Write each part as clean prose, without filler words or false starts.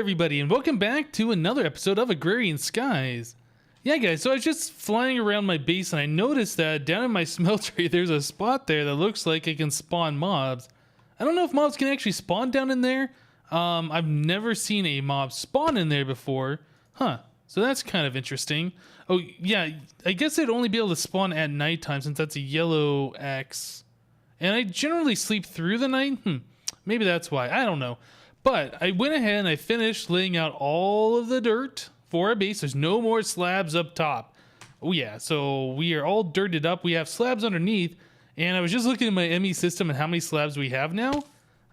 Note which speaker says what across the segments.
Speaker 1: everybody, and welcome back to another episode of Agrarian Skies. Yeah, guys, so I was just flying around my base, and I noticed that down in my smeltery, there's a spot there that looks like it can spawn mobs. I don't know if mobs can actually spawn down in there. I've never seen a mob spawn in there before. Huh, so that's kind of interesting. Oh, yeah, I guess they'd only be able to spawn at nighttime since that's a yellow X. And I generally sleep through the night. Maybe that's why. I don't know. But I went ahead and I finished laying out all of the dirt for our base. There's no more slabs up top. Oh yeah, so we are all dirted up. We have slabs underneath. And I was just looking at my ME system and how many slabs we have now.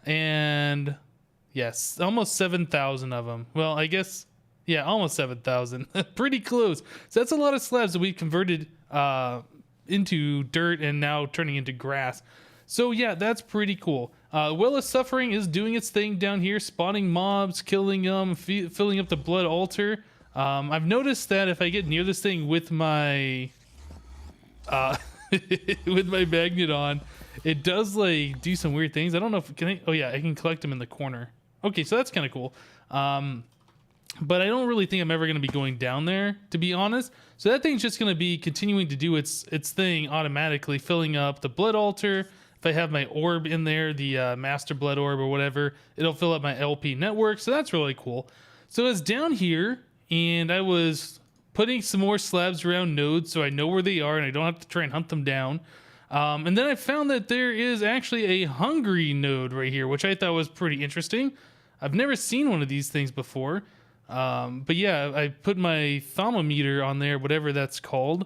Speaker 1: And yes, almost 7,000 of them. Well, I guess, yeah, almost 7,000. Pretty close. So that's a lot of slabs that we've converted into dirt and now turning into grass. So yeah, that's pretty cool. Well of Suffering is doing its thing down here, spawning mobs, killing them, filling up the blood altar. I've noticed that if I get near this thing with my with my magnet on, it does like do some weird things. I don't know if can I. Oh yeah, I can collect them in the corner. Okay, so that's kind of cool. But I don't really think I'm ever going to be going down there, to be honest. So that thing's just going to be continuing to do its thing automatically, filling up the blood altar. If I have my orb in there, the master blood orb or whatever, it'll fill up my LP network. So that's really cool. So it's down here, and I was putting some more slabs around nodes so I know where they are and I don't have to try and hunt them down. And then I found that there is actually a hungry node right here, which I thought was pretty interesting. I've never seen one of these things before. But yeah, I put my thermometer on there, whatever that's called.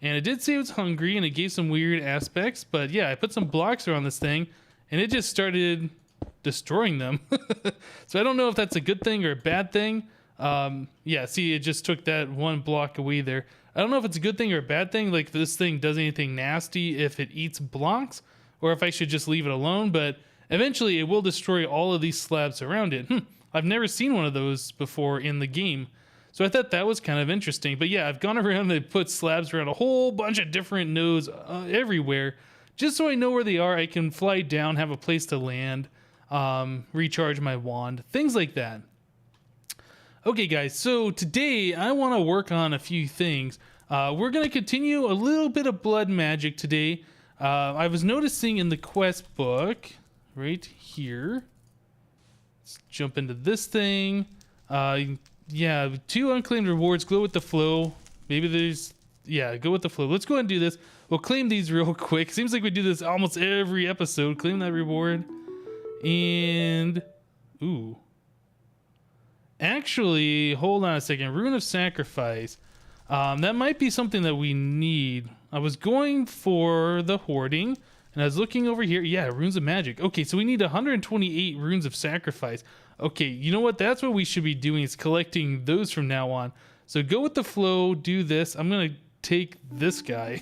Speaker 1: And it did say it was hungry, and it gave some weird aspects. But yeah, I put some blocks around this thing, and it just started destroying them. So I don't know if that's a good thing or a bad thing. Yeah, see, it just took that one block away there. I don't know if it's a good thing or a bad thing, like if this thing does anything nasty if it eats blocks, or if I should just leave it alone. But eventually, it will destroy all of these slabs around it. I've never seen one of those before in the game. So I thought that was kind of interesting. But yeah, I've gone around and put slabs around a whole bunch of different nodes everywhere. Just so I know where they are, I can fly down, have a place to land, recharge my wand, things like that. Okay guys, so today I want to work on a few things. We're going to continue a little bit of blood magic today. I was noticing in the quest book, right here. Let's jump into this thing. Yeah, 2 unclaimed rewards. Go with the flow. Maybe there's... Yeah, go with the flow. Let's go ahead and do this. We'll claim these real quick. Seems like we do this almost every episode. Claim that reward. And... Ooh. Actually, hold on a second. Rune of Sacrifice. That might be something that we need. I was going for the Hoarding, and I was looking over here. Yeah, Runes of Magic. Okay, so we need 128 Runes of Sacrifice. Okay, you know what? That's what we should be doing, is collecting those from now on. So go with the flow, do this. I'm going to take this guy.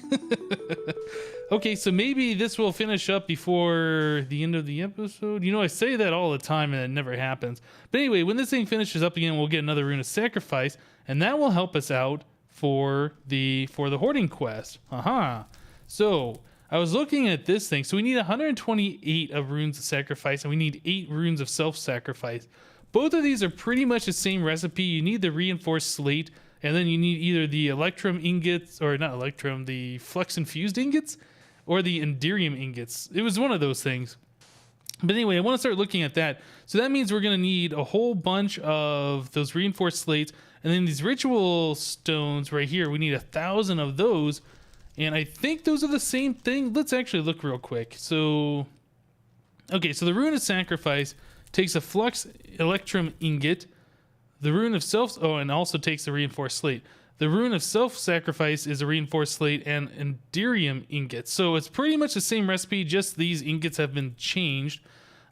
Speaker 1: Okay, so maybe this will finish up before the end of the episode. You know, I say that all the time and it never happens. But anyway, when this thing finishes up again, we'll get another Rune of Sacrifice, and that will help us out for the Hoarding quest. Aha. So I was looking at this thing. So we need 128 of Runes of Sacrifice, and we need 8 Runes of Self-Sacrifice. Both of these are pretty much the same recipe. You need the Reinforced Slate, and then you need either the Electrum ingots, or not Electrum, the Flux Infused ingots, or the Enderium ingots. It was one of those things. But anyway, I want to start looking at that. So that means we're going to need a whole bunch of those Reinforced Slates, and then these Ritual Stones right here. We need 1,000 of those. And I think those are the same thing. Let's actually look real quick. So, okay, so the Rune of Sacrifice takes a Flux Electrum ingot. The Rune of and also takes the Reinforced Slate. The Rune of Self-Sacrifice is a Reinforced Slate and Enderium ingot. So it's pretty much the same recipe, just these ingots have been changed.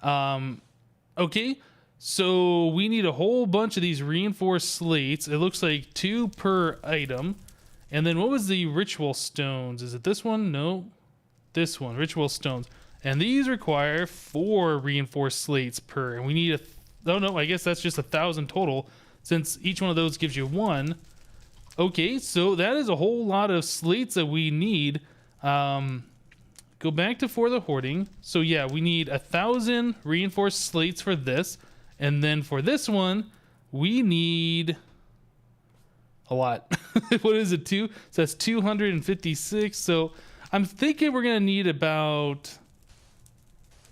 Speaker 1: Okay, so we need a whole bunch of these Reinforced Slates. It looks like 2 per item. And then what was the Ritual Stones? Is it this one? No. This one, Ritual Stones. And these require 4 Reinforced Slates per. And we need oh no, I guess that's just 1,000 total, since each one of those gives you 1. Okay, so that is a whole lot of slates that we need. Go back to For The Hoarding. So yeah, we need 1,000 Reinforced Slates for this. And then for this one, we need a lot. What is it, 2? So that's 256. So I'm thinking we're going to need about...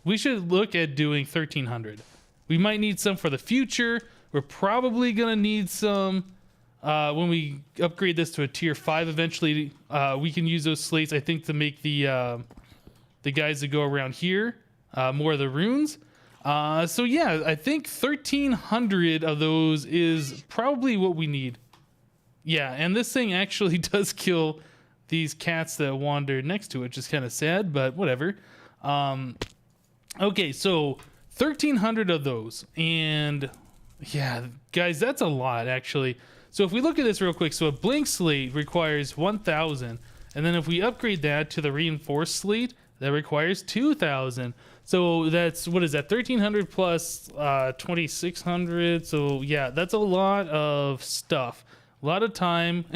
Speaker 1: We should look at doing 1,300. We might need some for the future. We're probably going to need some when we upgrade this to a tier 5 eventually. We can use those slates, I think, to make the guys that go around here, more of the runes. So yeah, I think 1,300 of those is probably what we need. Yeah, and this thing actually does kill these cats that wander next to it, which is kind of sad, but whatever. Okay, so 1,300 of those, and yeah, guys, that's a lot actually. So if we look at this real quick, so a blank slate requires 1,000, and then if we upgrade that to the reinforced slate, that requires 2,000. So that's, what is that, 1,300 plus 2,600. So yeah, that's a lot of stuff, a lot of time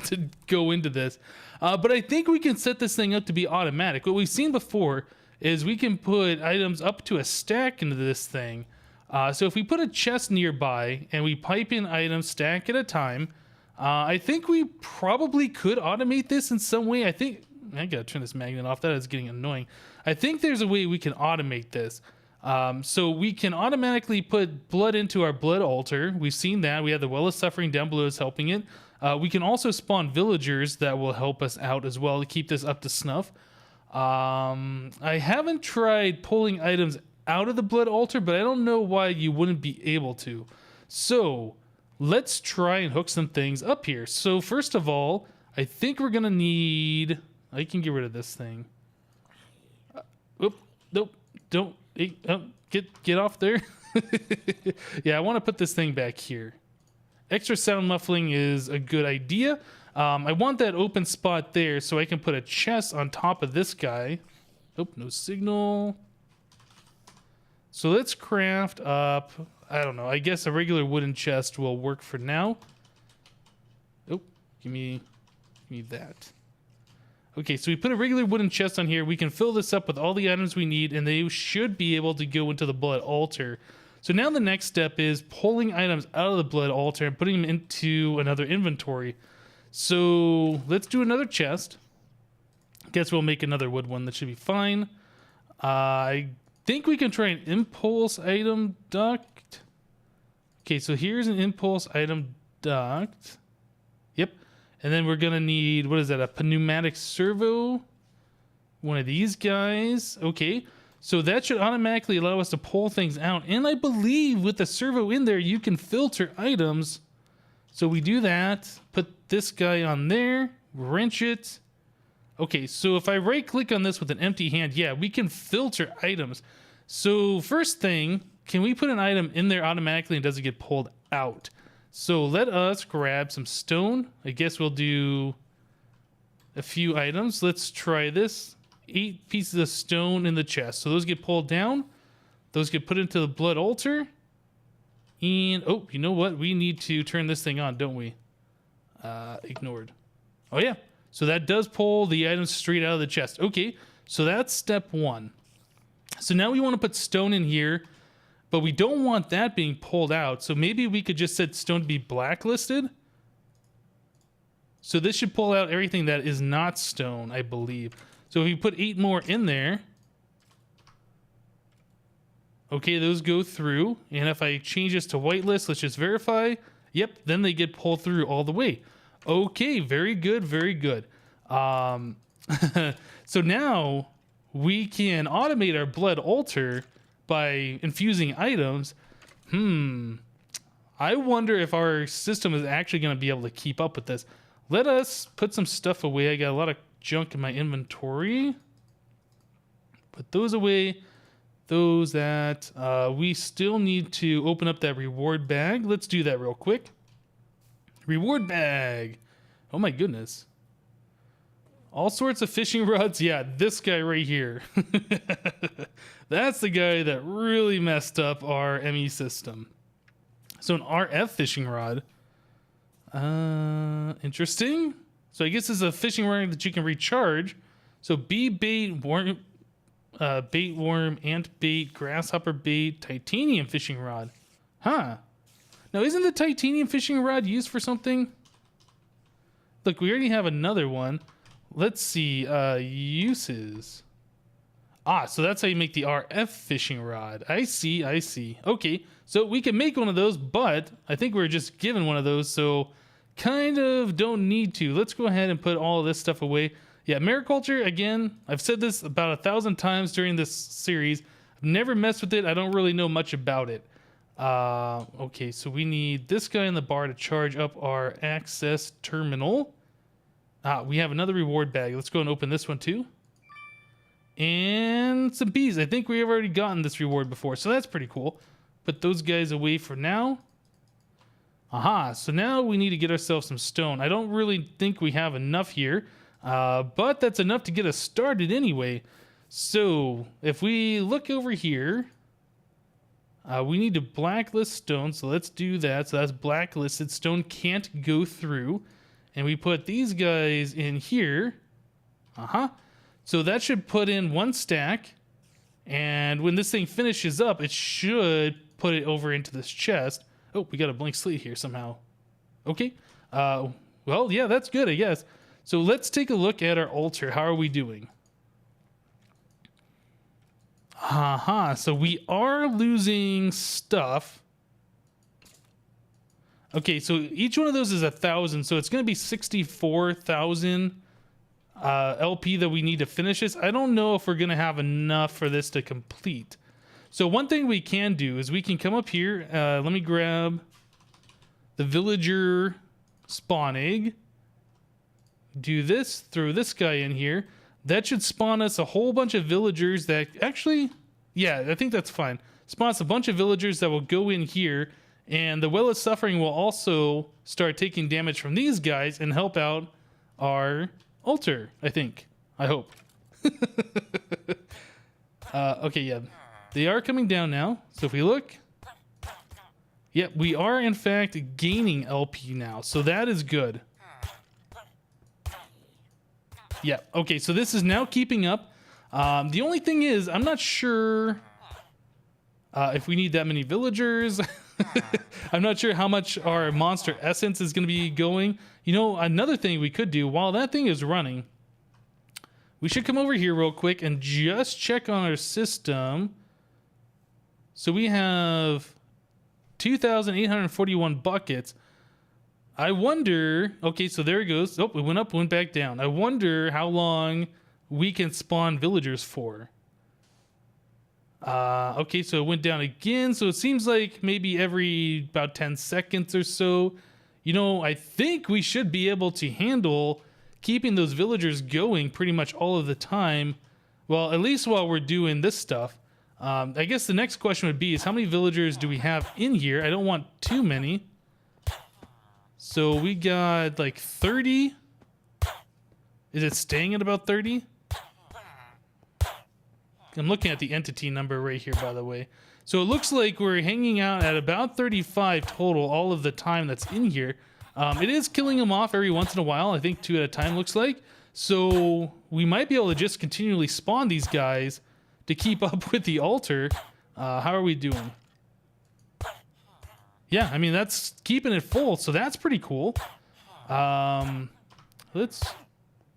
Speaker 1: to go into this. But I think we can set this thing up to be automatic. What we've seen before is we can put items up to a stack into this thing. So if we put a chest nearby and we pipe in items stack at a time, I think we probably could automate this in some way. I gotta turn this magnet off. That is getting annoying. I think there's a way we can automate this. So we can automatically put blood into our blood altar. We've seen that. We have the Well of Suffering down below is helping it. We can also spawn villagers that will help us out as well to keep this up to snuff. I haven't tried pulling items out of the blood altar, but I don't know why you wouldn't be able to. So let's try and hook some things up here. So first of all, I think we're gonna need... I can get rid of this thing. Nope, don't get off there. Yeah, I want to put this thing back here. Extra sound muffling is a good idea. I want that open spot there so I can put a chest on top of this guy. Oh, no signal. So let's craft up, I don't know, I guess a regular wooden chest will work for now. Oh, give me that. Okay, so we put a regular wooden chest on here. We can fill this up with all the items we need, and they should be able to go into the blood altar. So now the next step is pulling items out of the blood altar and putting them into another inventory. So let's do another chest. Guess we'll make another wood one. That should be fine. I think we can try an impulse item duct. Okay, so here's an impulse item duct. Yep. And then we're going to need, what is that, a pneumatic servo? One of these guys. Okay, so that should automatically allow us to pull things out. And I believe with the servo in there, you can filter items. So we do that, put this guy on there, wrench it. Okay, so if I right click on this with an empty hand, yeah, we can filter items. So first thing, can we put an item in there automatically and does it get pulled out? So let us grab some stone. I guess we'll do a few items. Let's try this. 8 pieces of stone in the chest. So those get pulled down. Those get put into the blood altar. And, oh, you know what? We need to turn this thing on, don't we? Ignored. Oh, yeah. So that does pull the items straight out of the chest. Okay, so that's step 1. So now we want to put stone in here, but we don't want that being pulled out. So maybe we could just set stone to be blacklisted. So this should pull out everything that is not stone, I believe. So if we put 8 more in there, okay, those go through. And if I change this to whitelist, let's just verify. Yep, then they get pulled through all the way. Okay, very good, very good. So now we can automate our blood altar by infusing items. I wonder if our system is actually going to be able to keep up with this. Let us put some stuff away. I got a lot of junk in my inventory. Put those away. Those that we still need to open up that reward bag. Let's do that real quick. Reward bag. Oh my goodness. All sorts of fishing rods. Yeah, this guy right here. That's the guy that really messed up our ME system. So an RF fishing rod. Interesting. So I guess this is a fishing rod that you can recharge. So bee bait, worm, bait worm, ant bait, grasshopper bait, titanium fishing rod. Huh. Now, isn't the titanium fishing rod used for something? Look, we already have another one. Let's see, uses. Ah, so that's how you make the RF fishing rod. I see, I see. Okay, so we can make one of those, but I think we're just given one of those, so kind of don't need to. Let's go ahead and put all of this stuff away. Yeah, mariculture, again, I've said this about 1,000 times during this series. I've never messed with it. I don't really know much about it. Okay, so we need this guy in the bar to charge up our access terminal. We have another reward bag. Let's go and open this one too. And some bees. I think we have already gotten this reward before, so that's pretty cool. Put those guys away for now. Aha, so now we need to get ourselves some stone. I don't really think we have enough here, but that's enough to get us started anyway. So if we look over here, we need to blacklist stone, so let's do that. So that's blacklisted. Stone can't go through. And we put these guys in here. So that should put in 1 stack. And when this thing finishes up, it should put it over into this chest. Oh, we got a blank slate here somehow. Okay. Well, yeah, that's good, I guess. So let's take a look at our altar. How are we doing? So we are losing stuff. Okay, so each one of those is 1,000, so it's going to be 64,000 LP that we need to finish this. I don't know if we're going to have enough for this to complete. So one thing we can do is we can come up here. Let me grab the villager spawn egg. Do this, throw this guy in here. That should spawn us a whole bunch of villagers that actually, yeah, I think that's fine. Spawn us a bunch of villagers that will go in here. And the Well of Suffering will also start taking damage from these guys and help out our altar, I think. I hope. Okay, yeah. They are coming down now. So if we look, yep, we are in fact gaining LP now. So that is good. Yeah, okay, so this is now keeping up. The only thing is, I'm not sure if we need that many villagers. I'm not sure how much our monster essence is going to be going. You know, another thing we could do while that thing is running, we should come over here real quick and just check on our system. So we have 2,841 buckets. I wonder, okay, so there it goes. Oh, it went up, went back down. I wonder how long we can spawn villagers for. Okay, so it went down again. So it seems like maybe every about 10 seconds or so. You know, I think we should be able to handle keeping those villagers going pretty much all of the time. Well, at least while we're doing this stuff. I guess the next question would be is how many villagers do we have in here? I don't want too many. So we got like 30. Is it staying at about 30? I'm looking at the entity number right here, by the way. So it looks like we're hanging out at about 35 total all of the time that's in here. It is killing them off every once in a while. I think 2 at a time looks like. So we might be able to just continually spawn these guys to keep up with the altar. How are we doing? Yeah, I mean, that's keeping it full, so that's pretty cool. Yeah,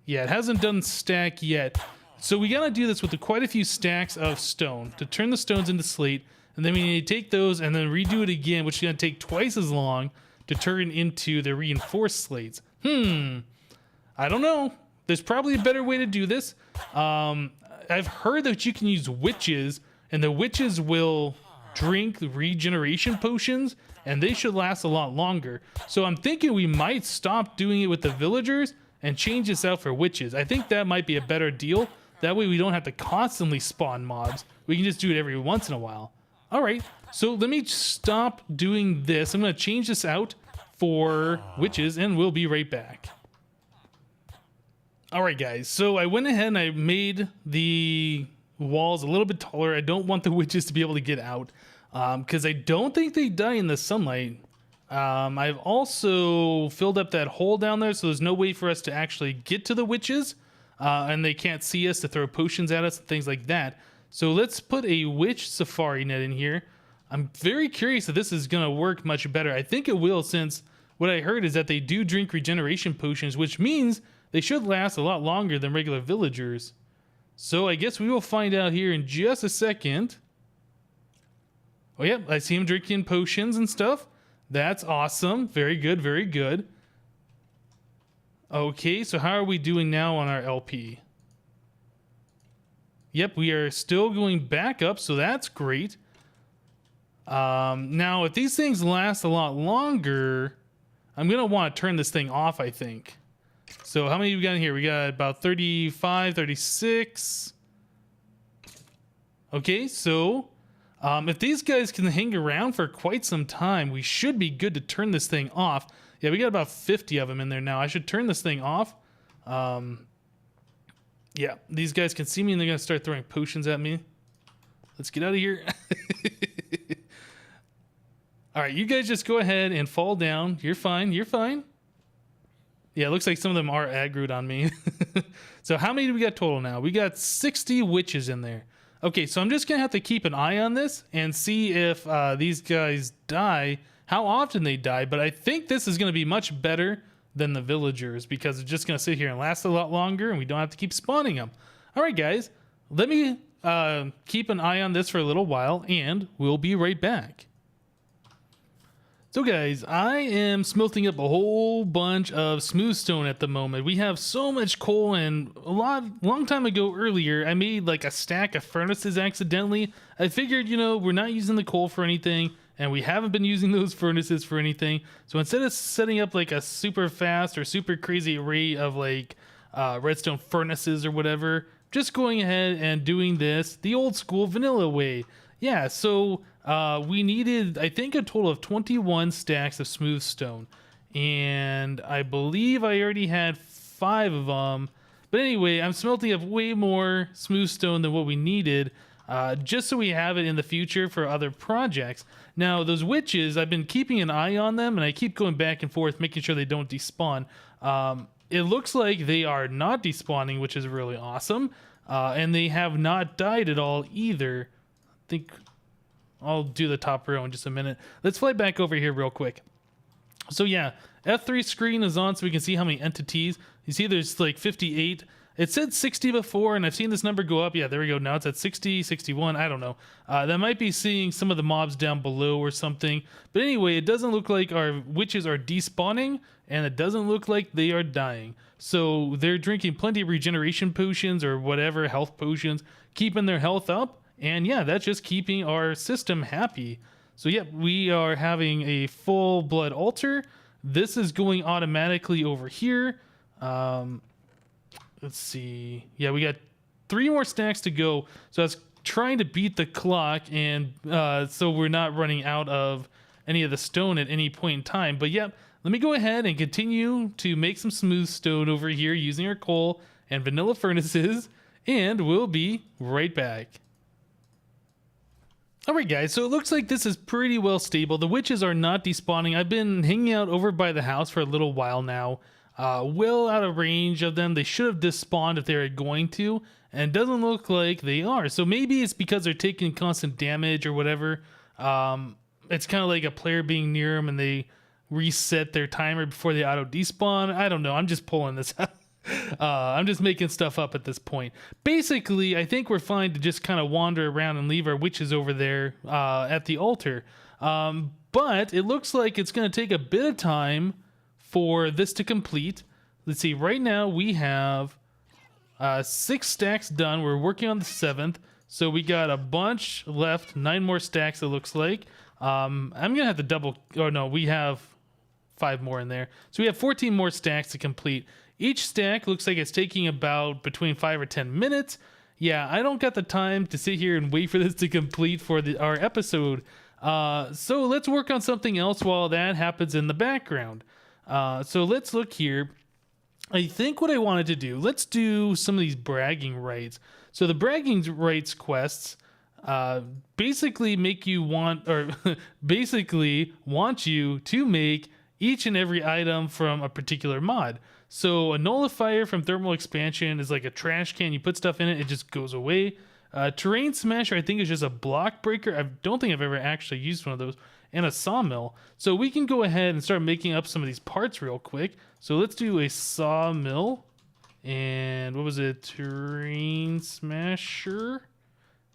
Speaker 1: it hasn't done stack yet. So we gotta do this with quite a few stacks of stone to turn the stones into slate, and then we need to take those and then redo it again, which is gonna take twice as long to turn into the reinforced slates. I don't know. There's probably a better way to do this. I've heard that you can use witches, and the witches will drink regeneration potions, and they should last a lot longer. So I'm thinking we might stop doing it with the villagers and change this out for witches. I think that might be a better deal. That way we don't have to constantly spawn mobs. We can just do it every once in a while. All right, so let me stop doing this. I'm gonna change this out for witches and we'll be right back. All right, guys, so I went ahead and I made the walls a little bit taller. I don't want the witches to be able to get out because I don't think they die in the sunlight. I've also filled up that hole down there, so there's no way for us to actually get to the witches, and they can't see us to throw potions at us and things like that. So let's put a witch safari net in here. I'm very curious if this is going to work much better. I think it will, since what I heard is that they do drink regeneration potions, which means they should last a lot longer than regular villagers. So I guess we will find out here in just a second. Oh, yeah, I see him drinking potions and stuff. That's awesome. Very good, very good. Okay, so how are we doing now on our LP? Yep, we are still going back up, so that's great. Now, if these things last a lot longer, I'm going to want to turn this thing off, I think. So how many do we got in here? We got about 35, 36. Okay, so if these guys can hang around for quite some time, we should be good to turn this thing off. Yeah, we got about 50 of them in there now. I should turn this thing off. Yeah, these guys can see me and they're going to start throwing potions at me. Let's get out of here. All right, you guys just go ahead and fall down. You're fine. You're fine. Yeah, it looks like some of them are aggroed on me. So how many do we got total now? We got 60 witches in there. Okay, so I'm just going to have to keep an eye on this and see if these guys die, how often they die. But I think this is going to be much better than the villagers because it's just going to sit here and last a lot longer and we don't have to keep spawning them. All right, guys, let me keep an eye on this for a little while and we'll be right back. So guys, I am smelting up a whole bunch of smooth stone at the moment. We have so much coal, and long time ago earlier, I made like a stack of furnaces accidentally. I figured, you know, we're not using the coal for anything, and we haven't been using those furnaces for anything. So instead of setting up like a super fast or super crazy array of like redstone furnaces or whatever, just going ahead and doing this the old school vanilla way. Yeah, so we needed, I think, a total of 21 stacks of smooth stone. And I believe I already had 5 of them. But anyway, I'm smelting up way more smooth stone than what we needed, just so we have it in the future for other projects. Now, those witches, I've been keeping an eye on them, and I keep going back and forth, making sure they don't despawn. It looks like they are not despawning, which is really awesome. And they have not died at all either. I think I'll do the top row in just a minute. Let's fly back over here real quick. So yeah, F3 screen is on so we can see how many entities. You see there's like 58. It said 60 before, and I've seen this number go up. Yeah, there we go. Now it's at 60, 61. I don't know. That might be seeing some of the mobs down below or something. But anyway, it doesn't look like our witches are despawning, and it doesn't look like they are dying. So they're drinking plenty of regeneration potions or whatever, health potions, keeping their health up. And yeah, that's just keeping our system happy. So yeah, we are having a full blood altar. This is going automatically over here. Let's see. Yeah, we got 3 more stacks to go. So I was trying to beat the clock, and so we're not running out of any of the stone at any point in time. But yeah, let me go ahead and continue to make some smooth stone over here using our coal and vanilla furnaces, and we'll be right back. Alright guys, so it looks like this is pretty well stable. The witches are not despawning. I've been hanging out over by the house for a little while now. Well out of range of them. They should have despawned if they were going to, and it doesn't look like they are. So maybe it's because they're taking constant damage or whatever. It's kind of like a player being near them and they reset their timer before they auto despawn. I don't know. I'm just pulling this out. I'm just making stuff up at this point. Basically, I think we're fine to just kind of wander around and leave our witches over there at the altar. But it looks like it's going to take a bit of time for this to complete. Let's see. Right now, we have 6 stacks done. We're working on the 7th. So we got a bunch left. 9 more stacks, it looks like. I'm going to have to double... Oh, no. We have 5 more in there. So we have 14 more stacks to complete. Each stack looks like it's taking about between 5 or 10 minutes. Yeah, I don't got the time to sit here and wait for this to complete for our episode. So let's work on something else while that happens in the background. So let's look here. I think what I wanted to do, let's do some of these bragging rights. So the bragging rights quests basically make you want, or basically want you to make each and every item from a particular mod. So a nullifier from thermal expansion is like a trash can. You put stuff in it, it just goes away. Terrain Smasher, I think, is just a block breaker. I don't think I've ever actually used one of those. And a Sawmill. So we can go ahead and start making up some of these parts real quick. So let's do a Sawmill. And what was it? Terrain Smasher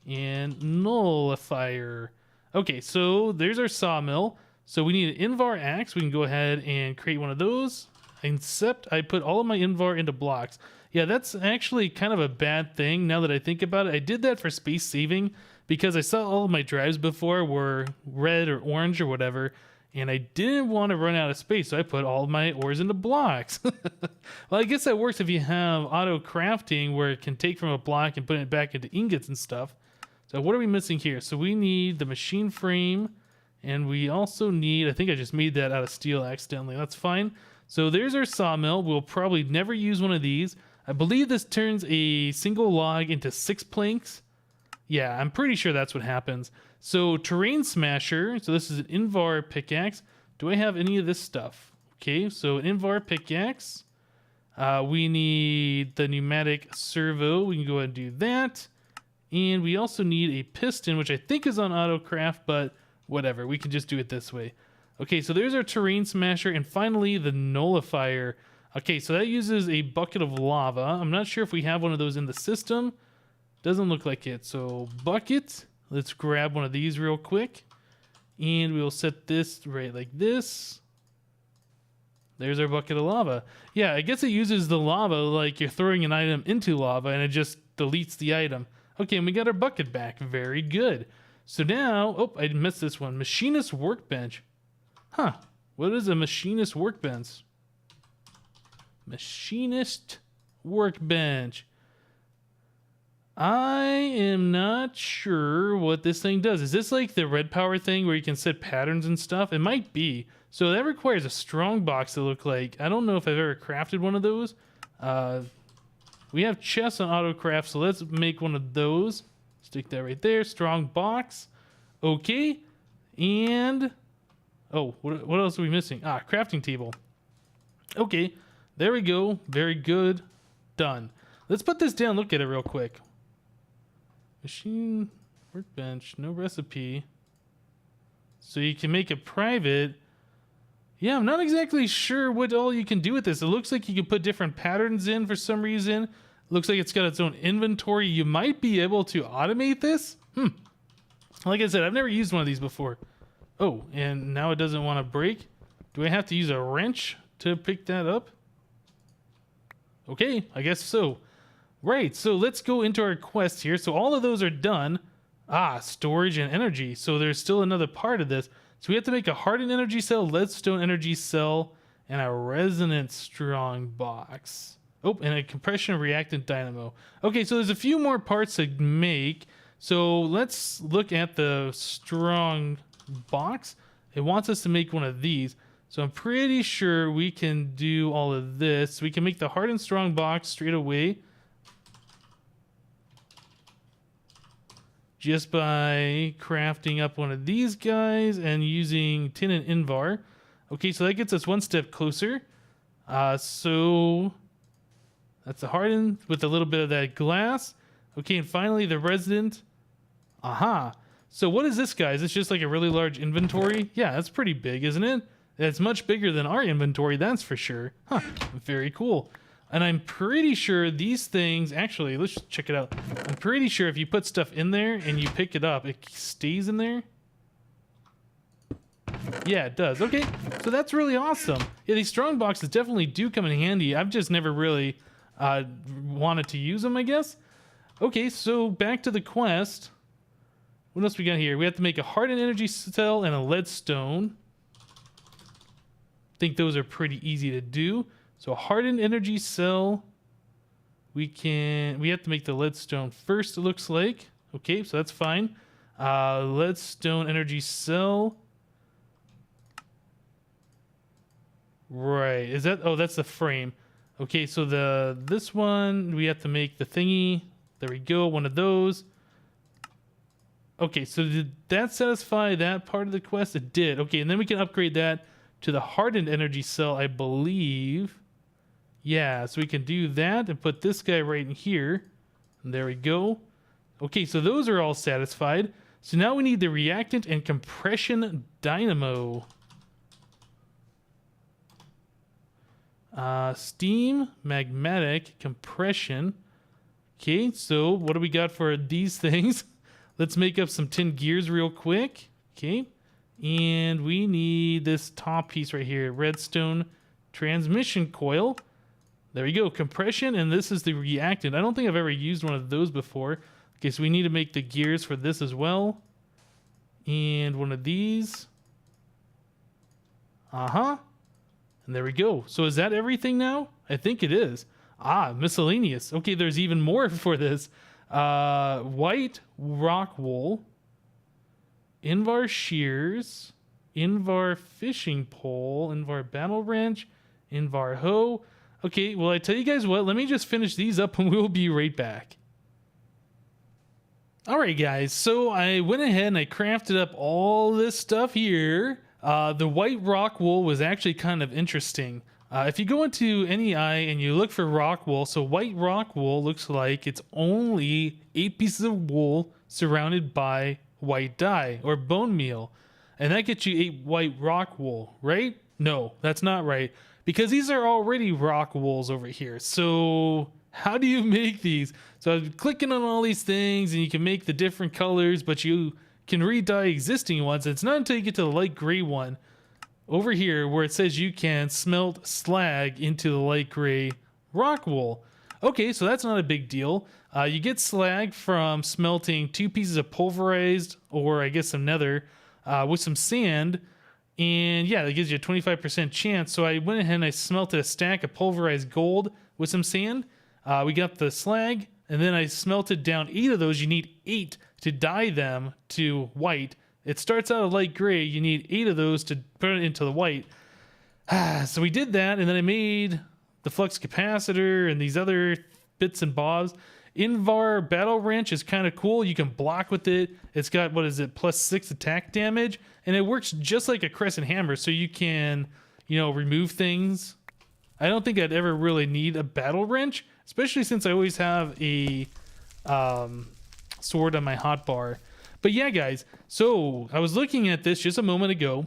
Speaker 1: and Nullifier. Okay, so there's our Sawmill. So we need an Invar axe. We can go ahead and create one of those. Except I put all of my Invar into blocks. Yeah, that's actually kind of a bad thing now that I think about it. I did that for space saving because I saw all of my drives before were red or orange or whatever, and I didn't want to run out of space, so I put all of my ores into blocks. Well, I guess that works if you have auto crafting where it can take from a block and put it back into ingots and stuff. So what are we missing here? So we need the machine frame, and we also need, I think I just made that out of steel accidentally. That's fine. So there's our Sawmill. We'll probably never use one of these. I believe this turns a single log into 6 planks. Yeah, I'm pretty sure that's what happens. So Terrain Smasher. So this is an Invar pickaxe. Do I have any of this stuff? Okay, so an Invar pickaxe. We need the Pneumatic Servo. We can go ahead and do that. And we also need a piston, which I think is on autocraft, but whatever. We can just do it this way. Okay, so there's our Terrain Smasher. And finally, the Nullifier. Okay, so that uses a bucket of lava. I'm not sure if we have one of those in the system. Doesn't look like it. So bucket. Let's grab one of these real quick. And we'll set this right like this. There's our bucket of lava. Yeah, I guess it uses the lava like you're throwing an item into lava and it just deletes the item. Okay, and we got our bucket back. Very good. So now, oh, I missed this one. Machinist Workbench. Huh. What is a Machinist Workbench? Machinist Workbench. I am not sure what this thing does. Is this like the red power thing where you can set patterns and stuff? It might be. So that requires a Strongbox to look like. I don't know if I've ever crafted one of those. We have chests on autocraft, so let's make one of those. Stick that right there. Strongbox. Okay. And oh, what else are we missing? Ah, crafting table. Okay. There we go. Very good. Done. Let's put this down. Look at it real quick. Machine Workbench. No recipe. So you can make it private. Yeah, I'm not exactly sure what all you can do with this. It looks like you can put different patterns in for some reason. Looks like it's got its own inventory. You might be able to automate this. Like I said, I've never used one of these before. Oh, and now it doesn't want to break. Do I have to use a wrench to pick that up? Okay, I guess so. Right, so let's go into our quest here. So all of those are done. Ah, storage and energy. So there's still another part of this. So we have to make a hardened energy cell, leadstone energy cell, and a resonant Strongbox. Oh, and a compression reactant dynamo. Okay, so there's a few more parts to make. So let's look at the Strongbox. It wants us to make one of these. So I'm pretty sure we can do all of this. We can make the hardened Strongbox straight away. Just by crafting up one of these guys and using tin and Invar. Okay, so that gets us one step closer. So that's the hardened with a little bit of that glass. Okay, and finally the resident. Aha. So what is this, guy? Is this just like a really large inventory? Yeah, that's pretty big, isn't it? It's much bigger than our inventory, that's for sure. Huh, very cool. And I'm pretty sure these things, actually, let's check it out. I'm pretty sure if you put stuff in there and you pick it up, it stays in there. Yeah, it does. Okay, so that's really awesome. Yeah, these strong boxes definitely do come in handy. I've just never really wanted to use them, I guess. Okay, so back to the quest. What else we got here? We have to make a hardened energy cell and a leadstone. I think those are pretty easy to do. So a hardened energy cell. We have to make the leadstone first, it looks like. Okay, so that's fine. Leadstone energy cell. Right, is that, oh, that's the frame. Okay, so this one, we have to make the thingy. There we go, one of those. Okay, so did that satisfy that part of the quest? It did. Okay, and then we can upgrade that to the hardened energy cell, I believe. Yeah, so we can do that and put this guy right in here. And there we go. Okay, so those are all satisfied. So now we need the reactant and compression dynamo. Steam, magmatic, compression. Okay, so what do we got for these things? Let's make up some tin gears real quick. Okay, and we need this top piece right here, redstone transmission coil. There we go, compression, and this is the reactant. I don't think I've ever used one of those before. Okay, so we need to make the gears for this as well. And one of these. And there we go. So is that everything now? I think it is. Miscellaneous. Okay, there's even more for this. White rock wool. Invar shears. Invar fishing pole. Invar battle wrench. Invar hoe. Okay, well, I tell you guys what. Let me just finish these up and we'll be right back. Alright guys, so I went ahead and I crafted up all this stuff here. The white rock wool was actually kind of interesting. If you go into NEI and you look for rock wool, so white rock wool looks like it's only 8 pieces of wool surrounded by white dye or bone meal. And that gets you 8 white rock wool, right? No, that's not right. Because these are already rock wools over here. So how do you make these? So I'm clicking on all these things and you can make the different colors, but you can re-dye existing ones. It's not until you get to the light gray one over here where it says you can smelt slag into the light gray rock wool. Okay, so that's not a big deal. You get slag from smelting 2 pieces of pulverized, or I guess some nether, with some sand. And yeah, that gives you a 25% chance. So I went ahead and I smelted a stack of pulverized gold with some sand. We got the slag, and then I smelted down 8 of those. You need 8 to dye them to white. It starts out a light gray. You need 8 of those to put it into the white. So we did that, and then I made the flux capacitor and these other bits and bobs. Invar battle wrench is kind of cool. You can block with it. It's got, what is it, +6 attack damage, and it works just like a crescent hammer, so you can, remove things. I don't think I'd ever really need a battle wrench, especially since I always have a sword on my hotbar. But yeah, guys, so I was looking at this just a moment ago,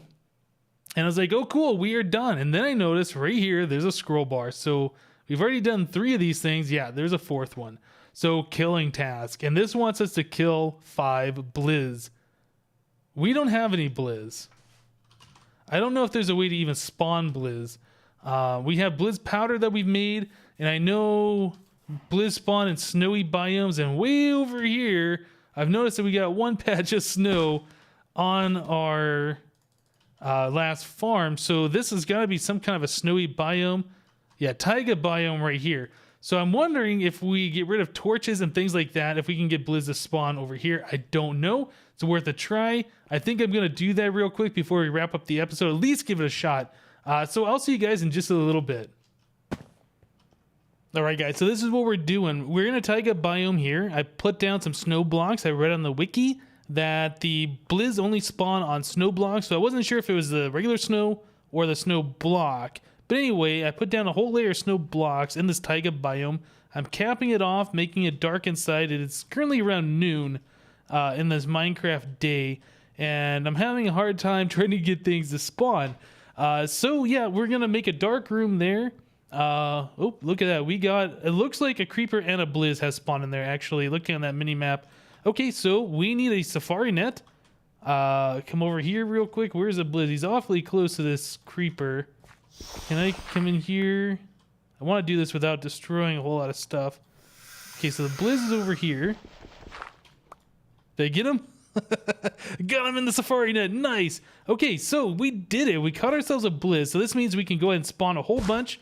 Speaker 1: and I was like, oh, cool, we are done. And then I noticed right here, there's a scroll bar. So we've already done 3 of these things. Yeah, there's a 4th one. So killing task. And this wants us to kill 5 blizz. We don't have any blizz. I don't know if there's a way to even spawn blizz. We have blizz powder that we've made, and I know blizz spawn in snowy biomes, and way over here I've noticed that we got 1 patch of snow on our last farm, so this has got to be some kind of a snowy biome. Yeah, taiga biome right here. So I'm wondering if we get rid of torches and things like that, if we can get blizz to spawn over here. I don't know. It's worth a try. I think I'm going to do that real quick before we wrap up the episode. At least give it a shot. So I'll see you guys in just a little bit. Alright guys, so this is what we're doing. We're in a taiga biome here. I put down some snow blocks. I read on the wiki that the blizz only spawn on snow blocks, so I wasn't sure if it was the regular snow or the snow block. But anyway, I put down a whole layer of snow blocks in this taiga biome. I'm capping it off, making it dark inside. It's currently around noon in this Minecraft day, and I'm having a hard time trying to get things to spawn. So yeah, we're gonna make a dark room there. Oh, look at that. We got, it looks like a creeper and a blizz has spawned in there, actually, looking on that mini map. Okay, so we need a safari net. Come over here real quick. Where's the blizz? He's awfully close to this creeper. Can I come in here? I want to do this without destroying a whole lot of stuff. Okay, so the blizz is over here. Did I get him? Got him in the safari net. Nice. Okay, so we did it. We caught ourselves a blizz. So this means we can go ahead and spawn a whole bunch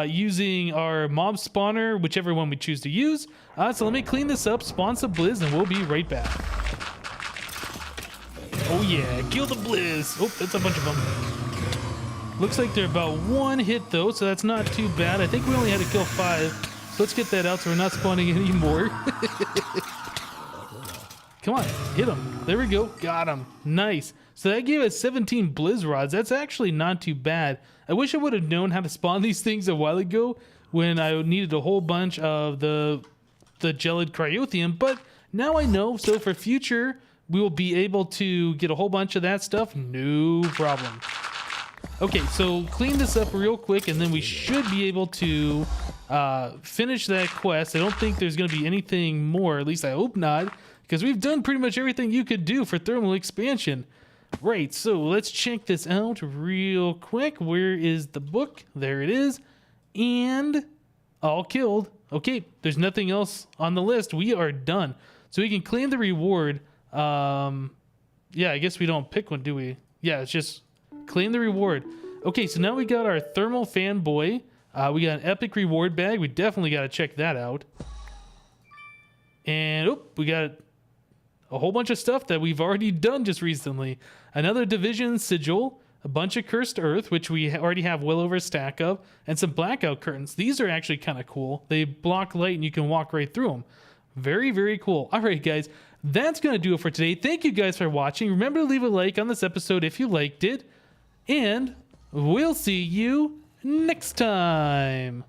Speaker 1: using our mob spawner, whichever one we choose to use. So let me clean this up, spawn some blizz, and we'll be right back. Oh yeah, kill the blizz. Oh, that's a bunch of them. Looks like they're about 1 hit though, so that's not too bad. I think we only had to kill 5. So let's get that out so we're not spawning any more. Come on, hit him. There we go. Got him. Nice. So that gave us 17 blizz rods. That's actually not too bad. I wish I would have known how to spawn these things a while ago when I needed a whole bunch of the the gelid cryothium, but now I know. So for future, we will be able to get a whole bunch of that stuff. No problem. Okay, so clean this up real quick, and then we should be able to finish that quest. I don't think there's going to be anything more, at least I hope not, because we've done pretty much everything you could do for thermal expansion. Right, so let's check this out real quick. Where is the book? There it is. And all killed. Okay, there's nothing else on the list. We are done. So we can claim the reward. Yeah, I guess we don't pick one, do we? Yeah, it's just claim the reward. Okay, so now we got our thermal fanboy. We got an epic reward bag. We definitely got to check that out. And we got a whole bunch of stuff that we've already done just recently. Another division sigil, a bunch of cursed earth, which we already have well over a stack of, and some blackout curtains. These are actually kind of cool. They block light and you can walk right through them. Very, very cool. All right, guys, that's going to do it for today. Thank you guys for watching. Remember to leave a like on this episode if you liked it, and we'll see you next time.